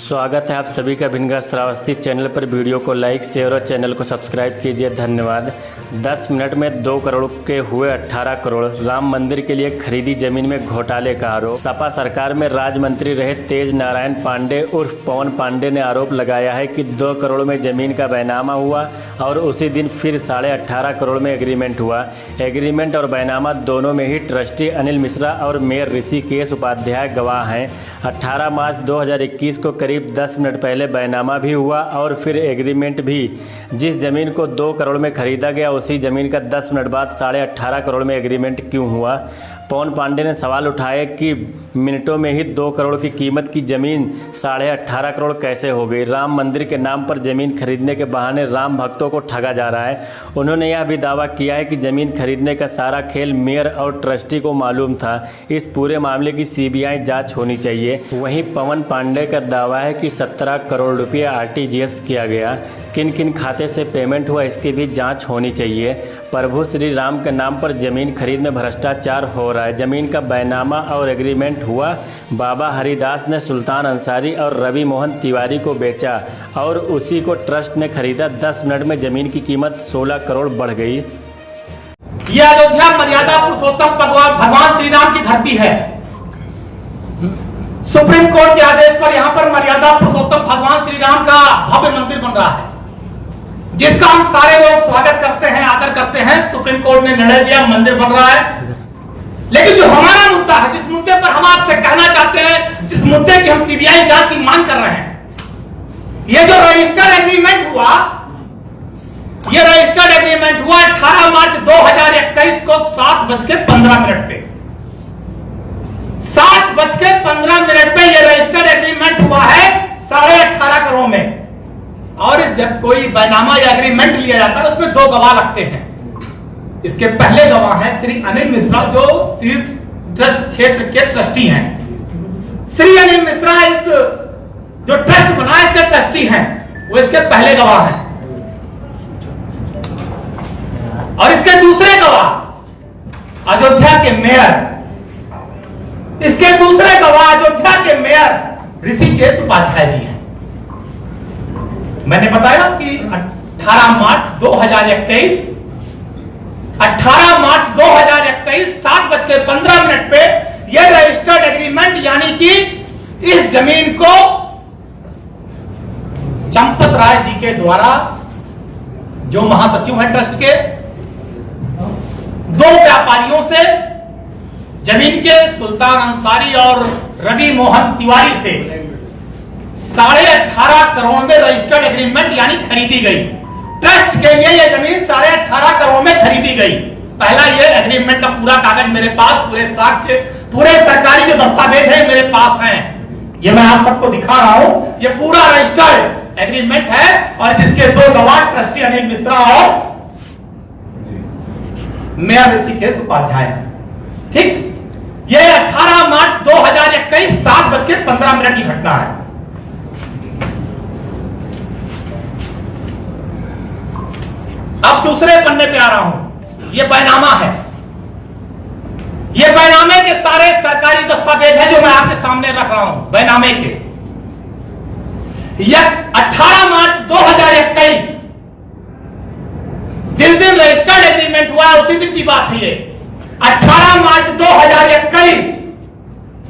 स्वागत है आप सभी का भिनगार श्रावस्ती चैनल पर। वीडियो को लाइक शेयर और चैनल को सब्सक्राइब कीजिए, धन्यवाद। 10 मिनट में 2 करोड़ के हुए 18 करोड़। राम मंदिर के लिए खरीदी जमीन में घोटाले का आरोप। सपा सरकार में राज्य मंत्री रहे तेज नारायण पांडे उर्फ पवन पांडे ने आरोप लगाया है कि 2 करोड़ में जमीन का बैनामा हुआ और उसी दिन फिर 18.5 करोड़ में एग्रीमेंट हुआ। एग्रीमेंट और बैनामा दोनों में ही ट्रस्टी अनिल मिश्रा और मेयर ऋषिकेश उपाध्याय गवाह हैं। 18 मार्च 2021 को करीब 10 मिनट पहले बैनामा भी हुआ और फिर एग्रीमेंट भी। जिस जमीन को 2 करोड़ में खरीदा गया उसी जमीन का 10 मिनट बाद 18.5 करोड़ में एग्रीमेंट क्यों हुआ। पवन पांडे ने सवाल उठाया कि मिनटों में ही 2 करोड़ की कीमत की जमीन 18.5 करोड़ कैसे हो गई। राम मंदिर के नाम पर जमीन खरीदने के बहाने राम भक्तों को ठगा जा रहा है। उन्होंने यह भी दावा किया है कि जमीन खरीदने का सारा खेल मेयर और ट्रस्टी को मालूम था। इस पूरे मामले की सीबीआई जांच होनी चाहिए। वहीं पवन पांडे का दावा है कि 17 करोड़ रुपये आरटीजीएस किया गया। किन किन खाते से पेमेंट हुआ इसकी भी जांच होनी चाहिए। प्रभु श्री राम के नाम पर जमीन खरीद में भ्रष्टाचार हो रहा है। जमीन का बैनामा और एग्रीमेंट हुआ। बाबा हरिदास ने सुल्तान अंसारी और रवि मोहन तिवारी को बेचा और उसी को ट्रस्ट ने खरीदा। 10 मिनट में जमीन की कीमत 16 करोड़ बढ़ गई। यह अयोध्या मर्यादा पुरुषोत्तम भगवान श्री राम की धरती है। सुप्रीम कोर्ट के आदेश पर यहाँ पर मर्यादा पुरुषोत्तम भगवान श्री राम का भव्य मंदिर बन रहा है, जिसका हम सारे लोग स्वागत करते हैं, आदर करते हैं। सुप्रीम कोर्ट ने निर्णय दिया, मंदिर बन रहा है। लेकिन जो हमारा मुद्दा है, जिस मुद्दे पर हम आपसे कहना चाहते हैं, जिस मुद्दे की हम सीबीआई जांच की मांग कर रहे हैं, ये जो रजिस्टर्ड एग्रीमेंट हुआ, ये रजिस्टर्ड एग्रीमेंट हुआ 18 मार्च 2021 को 7:15 पे 7:15 पे ये रजिस्टर्ड एग्रीमेंट हुआ है 18.5 करोड़ में। और जब कोई बैनामा या एग्रीमेंट लिया जाता है उसमें 2 गवाह लगते हैं। इसके पहले गवाह है श्री अनिल मिश्रा, जो तीर्थ ट्रस्ट क्षेत्र के ट्रस्टी हैं। श्री अनिल मिश्रा इस जो ट्रस्ट बना इसके ट्रस्टी हैं, वो इसके पहले गवाह हैं। और इसके दूसरे गवाह अयोध्या के मेयर, इसके दूसरे गवाह अयोध्या के मेयर ऋषिकेश उपाध्याय जी हैं। मैंने बताया कि 18 मार्च 2021 7:15 पे यह रजिस्टर्ड एग्रीमेंट, यानी कि इस जमीन को चंपत राय जी के द्वारा, जो महासचिव हैं ट्रस्ट के, 2 व्यापारियों से जमीन के सुल्तान अंसारी और रवि मोहन तिवारी से 18.5 करोड़ में रजिस्टर्ड एग्रीमेंट यानी खरीदी गई। ट्रस्ट के लिए यह जमीन 18.5 करोड़ में खरीदी गई। पहला यह एग्रीमेंट का पूरा कागज मेरे पास, पूरे साक्ष्य, पूरे सरकारी जो दस्तावेज है मेरे पास हैं। ये मैं आप सबको दिखा रहा हूं। ये पूरा रजिस्टर्ड एग्रीमेंट है और जिसके 2 गवाह ट्रस्टी अनिल मिश्रा और मेयर ऋषिकेश उपाध्याय है। ठीक, ये 18 मार्च 2021 7:15 की घटना है। अब दूसरे पन्ने पे आ रहा हूं। ये बैनामा है। ये बैनामे के सारे सरकारी दस्तावेज हैं जो मैं आपके सामने रख रहा हूं। बैनामे के यह 18 मार्च 2021 जिस दिन रजिस्टर्ड एग्रीमेंट हुआ उसी दिन की बात है। ये 18 मार्च 2021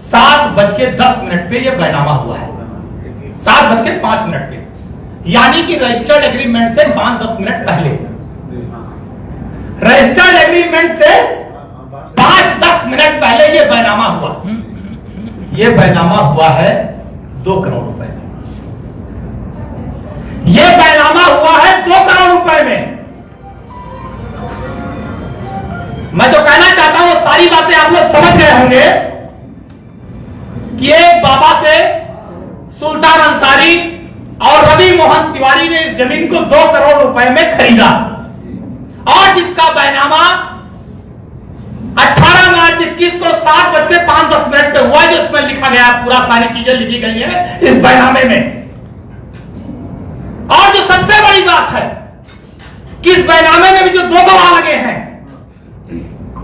7:10 पे यह बैनामा हुआ है। 7:05 पे, यानी कि रजिस्टर्ड एग्रीमेंट से 5-10 मिनट पहले, रजिस्टर्ड एग्रीमेंट से 5-10 मिनट पहले यह बैनामा हुआ। यह बैनामा हुआ है 2 करोड़ रुपए में। यह बैनामा हुआ है 2 करोड़ रुपए में। मैं जो कहना चाहता हूं वो सारी बातें आप लोग समझ गए होंगे कि एक बाबा से सुल्तान अंसारी और रवि मोहन तिवारी ने इस जमीन को 2 करोड़ रुपए में खरीदा और जिसका बैनामा 18 मार्च 21 को 7:05 पे हुआ, जिसमें लिखा गया, पूरा सारी चीजें लिखी गई है इस बैनामे में। और जो सबसे बड़ी बात है कि इस बैनामे में भी जो 2 गवाह लगे हैं,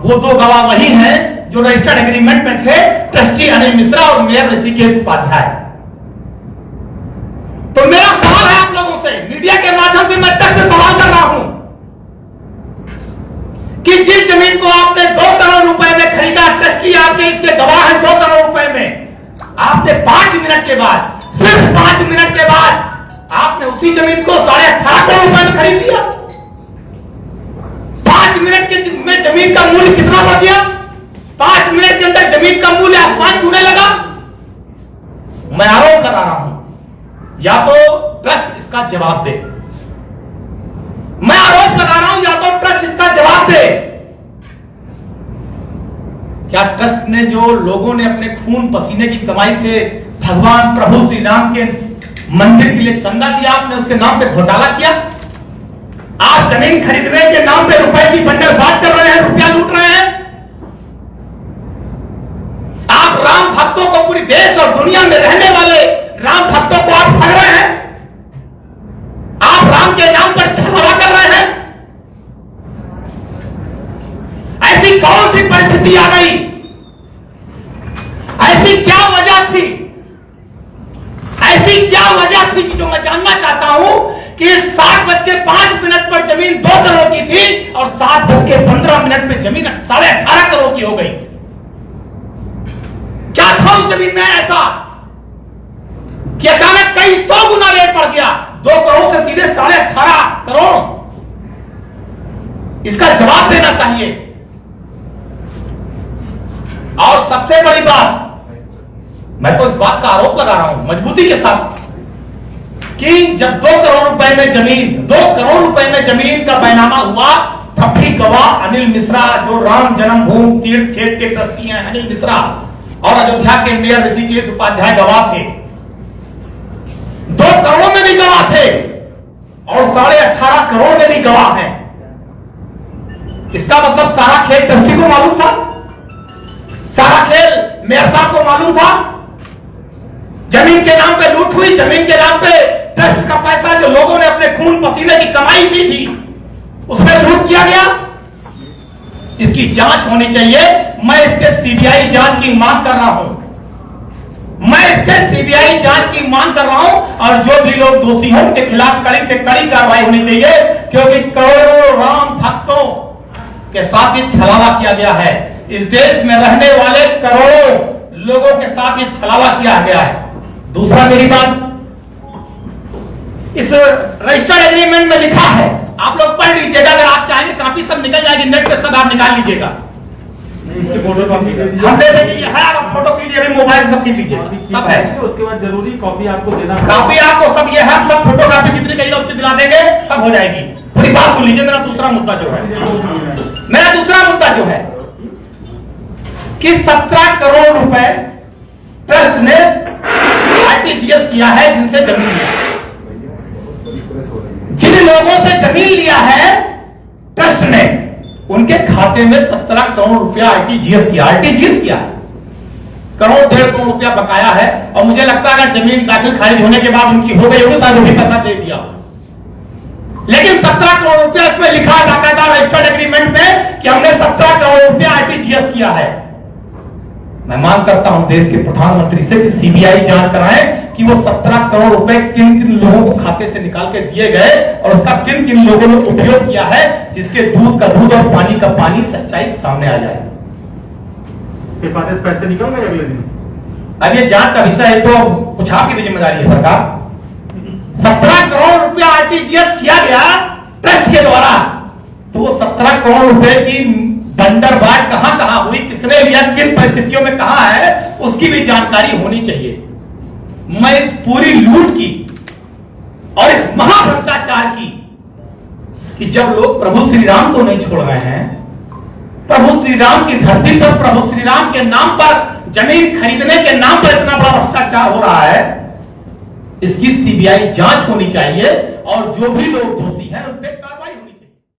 वो 2 गवाह वही हैं जो रजिस्टर्ड एग्रीमेंट में थे, ट्रस्टी अनिल मिश्रा और मेयर ऋषिकेश उपाध्याय। से, मीडिया के माध्यम से मैं तक से सवाल कर रहा हूं कि जिस जमीन को आपने 2 करोड़ रुपए में खरीदा, ट्रस्टी आपके इसके गवाह है 2 करोड़ रुपए में, आपने 5 मिनट के बाद, सिर्फ 5 मिनट के बाद आपने उसी जमीन को 18.5 करोड़ रुपए में खरीद लिया। 5 मिनट के में जमीन का मूल्य कितना बढ़ गया? 5 मिनट के अंदर जमीन का मूल्य आसमान छूने लगा। मैं आरोप लगा रहा हूं, या तो ट्रस्ट इसका जवाब दे। मैं आरोप लगा रहा हूं, या तो ट्रस्ट इसका जवाब दे। क्या ट्रस्ट ने, जो लोगों ने अपने खून पसीने की कमाई से भगवान प्रभु श्री राम के मंदिर के लिए चंदा दिया, आपने उसके नाम पे घोटाला किया? आप जमीन खरीदने के नाम पे रुपए की बंडल बात कर रहे हैं, रुपया लूट रहे हैं। आप राम भक्तों को, पूरी देश और दुनिया में रहने वाले राम भक्तों को आप ठग रहे हैं। आप राम के नाम पर छलवा कर रहे हैं। ऐसी कौन सी परिस्थिति आ गई? ऐसी क्या वजह थी? ऐसी क्या वजह थी कि जो मैं जानना चाहता हूं कि 7:05 पर जमीन 2 करोड़ की थी और 7:15 में जमीन 18.5 करोड़ की हो गई। क्या था उस जमीन में ऐसा कि अचानक कई 100 गुना रेट बढ़ गया? 2 करोड़ से सीधे 18.5 करोड़। इसका जवाब देना चाहिए। और सबसे बड़ी बात, मैं तो इस बात का आरोप लगा रहा हूं मजबूती के साथ कि जब 2 करोड़ रुपए में जमीन, 2 करोड़ रुपए में जमीन का बैनामा हुआ, तब भी गवाह अनिल मिश्रा, जो राम जन्मभूमि तीर्थ क्षेत्र के ट्रस्टी हैं, अनिल मिश्रा, और अयोध्या के मेयर ऋषिकेश उपाध्याय गवाह थे। 2 करोड़ में भी गवाह थे और 18.5 करोड़ में भी गवाह हैं। इसका मतलब सारा खेल ट्रस्टी को मालूम था, सारा खेल मेयर साहब को मालूम था। जमीन के नाम पे लूट हुई, जमीन के नाम पे ट्रस्ट का पैसा जो लोगों ने अपने खून पसीने की कमाई की थी, उसमें लूट किया गया। इसकी जांच होनी चाहिए। मैं इसके सीबीआई जांच की मांग कर रहा हूं। मैं इसके सीबीआई जांच की मांग कर रहा हूं और जो भी लोग दोषी हैं उनके खिलाफ कड़ी से कड़ी कार्रवाई होनी चाहिए, क्योंकि करोड़ों राम भक्तों के साथ ये छलावा किया गया है। इस देश में रहने वाले करोड़ों लोगों के साथ ये छलावा किया गया है। दूसरा, मेरी बात, इस रजिस्टर्ड एग्रीमेंट में लिखा है, आप लोग पढ़ लीजिएगा। अगर आप चाहेंगे काफी सब निकल जाएगी, नेट पे सब आप निकाल लीजिएगा। इसकी फोटो कॉपी हम दे देंगे, ये है, आप फोटो कीजिए, मोबाइल सब कीजिए, सब है। उसके बाद जरूरी कॉपी आपको देना, कॉपी आपको सब, ये है, सब फोटोकॉपी जितनी कहिए उतनी दिला देंगे, सब हो जाएगी। पूरी बात सुन लीजिए। मेरा दूसरा मुद्दा जो है कि 17 करोड़ रुपए ट्रस्ट ने आरटीजीएस किया है, जिनसे जमीन लिया, जिन लोगों से जमीन लिया है ट्रस्ट ने, उनके खाते में 17 करोड़ रुपया आरटीजीएस किया है। करोड़ 1.5 करोड़ रुपया बकाया है। और मुझे लगता है अगर जमीन दाखिल खारिज होने के बाद उनकी हो गई होगी, शायद वही पैसा दे दिया। लेकिन 17 करोड़ रुपया इसमें लिखा है बाकायदा रजिस्टर्ड एग्रीमेंट में कि हमने 17 करोड़ रुपया आरटीजीएस किया है। मैं मांग करता हूं देश के प्रधानमंत्री से कि सीबीआई जांच कराएं कि वो 17 करोड़ रुपए किन किन लोगों को खाते से निकाल के दिए गए और उसका किन किन लोगों ने उपयोग किया है, जिसके दूध का दूध और पानी का पानी सच्चाई सामने आ जाए। सिफारिश पैसे निकल गए अगले दिन। अब ये जांच का विषय है, तो कुछ आपकी भी जिम्मेदारी है सरकार। 17 करोड़ रुपया आरटीजीएस किया गया ट्रस्ट के द्वारा, तो वो 17 करोड़ रुपए की बंदरबाट कहां कहां हुई, किसने लिया, किन परिस्थितियों में कहां है, उसकी भी जानकारी होनी चाहिए। मैं इस पूरी लूट की और इस महाभ्रष्टाचार की, कि जब लोग प्रभु श्री राम को नहीं छोड़ रहे हैं, प्रभु श्री राम की धरती पर प्रभु श्री राम के नाम पर जमीन खरीदने के नाम पर इतना बड़ा भ्रष्टाचार हो रहा है, इसकी सीबीआई जांच होनी चाहिए और जो भी लोग दोषी हैं उन पे